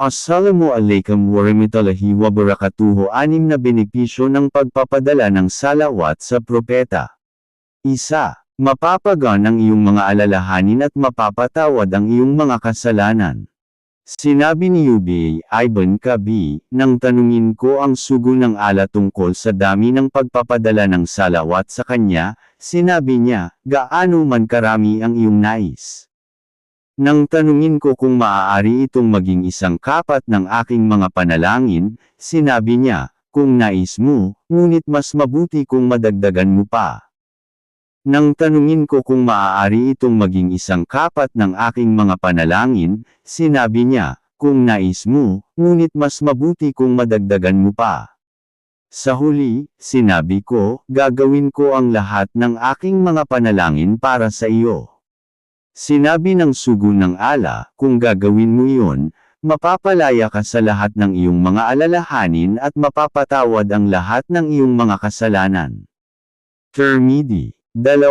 Assalamu alaikum warahmatullahi wabarakatuh. 6 na benepisyo ng pagpapadala ng salawat sa propeta. 1. Mapapagaan ang iyong mga alalahanin at mapapatawad ang iyong mga kasalanan. Sinabi ni Ubay ibn Ka'b, nang tanungin ko ang sugo ng Allah tungkol sa dami ng pagpapadala ng salawat sa kanya, sinabi niya, gaano man karami ang iyong nais. Nang tanungin ko kung maaari itong maging isang kapat ng aking mga panalangin, sinabi niya, kung nais mo, ngunit mas mabuti kung madagdagan mo pa. Nang tanungin ko kung maaari itong maging isang kapat ng aking mga panalangin, sinabi niya, kung nais mo, ngunit mas mabuti kung madagdagan mo pa. Sa huli, sinabi ko, gagawin ko ang lahat ng aking mga panalangin para sa iyo. Sinabi ng sugo ng Allah, kung gagawin mo iyon, mapapalaya ka sa lahat ng iyong mga alalahanin at mapapatawad ang lahat ng iyong mga kasalanan. Tirmidhi. 2.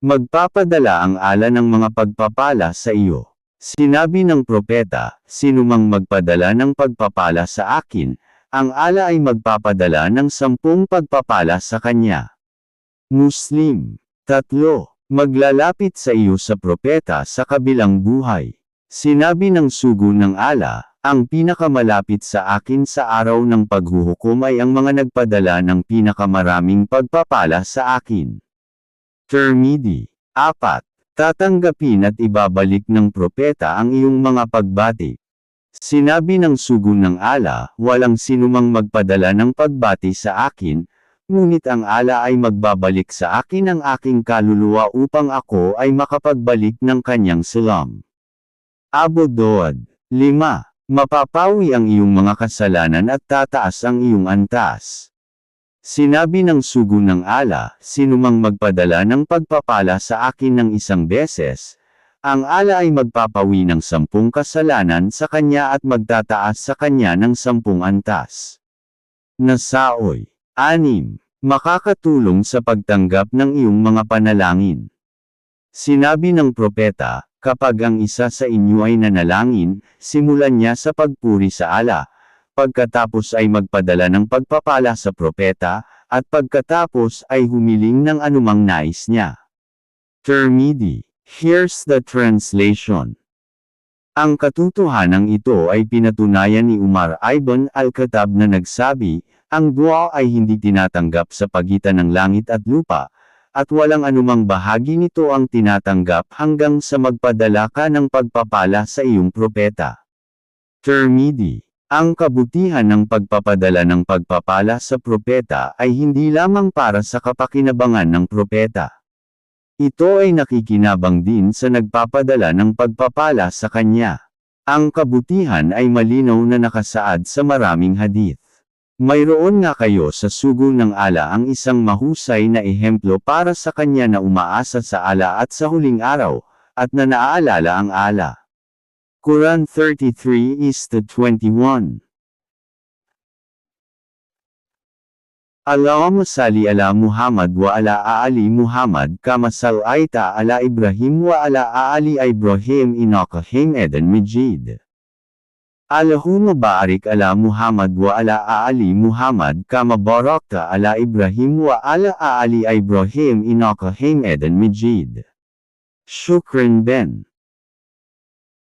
Magpapadala ang Allah ng mga pagpapala sa iyo. Sinabi ng propeta, sinumang magpadala ng pagpapala sa akin, ang Allah ay magpapadala ng 10 pagpapala sa kanya. Muslim. 3. Maglalapit sa iyo sa propeta sa kabilang buhay. Sinabi ng sugo ng Allah, ang pinakamalapit sa akin sa araw ng paghuhukom ay ang mga nagpadala ng pinakamaraming pagpapala sa akin. Tirmidhi. 4. Tatanggapin at ibabalik ng propeta ang iyong mga pagbati. Sinabi ng sugo ng Allah, walang sinumang magpadala ng pagbati sa akin, ngunit ang Allah ay magbabalik sa akin ang aking kaluluwa upang ako ay makapagbalik ng kanyang salam. Abu Daud. 5. Mapapawi ang iyong mga kasalanan at tataas ang iyong antas. Sinabi ng sugo ng Allah, sinumang magpadala ng pagpapala sa akin ng 1 beses, ang Allah ay magpapawi ng 10 kasalanan sa kanya at magtataas sa kanya ng 10 antas. Nasaoy. 6. Makakatulong sa pagtanggap ng iyong mga panalangin. Sinabi ng propeta, kapag ang isa sa inyo ay nanalangin, simulan niya sa pagpuri sa Allah, pagkatapos ay magpadala ng pagpapala sa propeta, at pagkatapos ay humiling ng anumang nais niya. Tirmidhi. Here's the translation. Ang katotohanan ito ay pinatunayan ni Umar ibn al-Khattab na nagsabi, ang dua ay hindi tinatanggap sa pagitan ng langit at lupa, at walang anumang bahagi nito ang tinatanggap hanggang sa magpadala ka ng pagpapala sa iyong propeta. Tirmidhi. Ang kabutihan ng pagpapadala ng pagpapala sa propeta ay hindi lamang para sa kapakinabangan ng propeta. Ito ay nakikinabang din sa nagpapadala ng pagpapala sa kanya. Ang kabutihan ay malinaw na nakasaad sa maraming hadith. Mayroon nga kayo sa sugo ng Allah ang isang mahusay na ehemplo para sa kanya na umaasa sa Allah at sa huling araw, at na naaalala ang Allah. Quran 33:21. Allahumma salli ala Muhammad wa ala aali Muhammad kama sallaita ala Ibrahim wa ala aali Ibrahim innaka Hamidun Majid. Allahumma barik ala Muhammad wa ala aali Muhammad kama barakta ala Ibrahim wa ala aali Ibrahim innaka Hamidun Majid. Shukran Ben.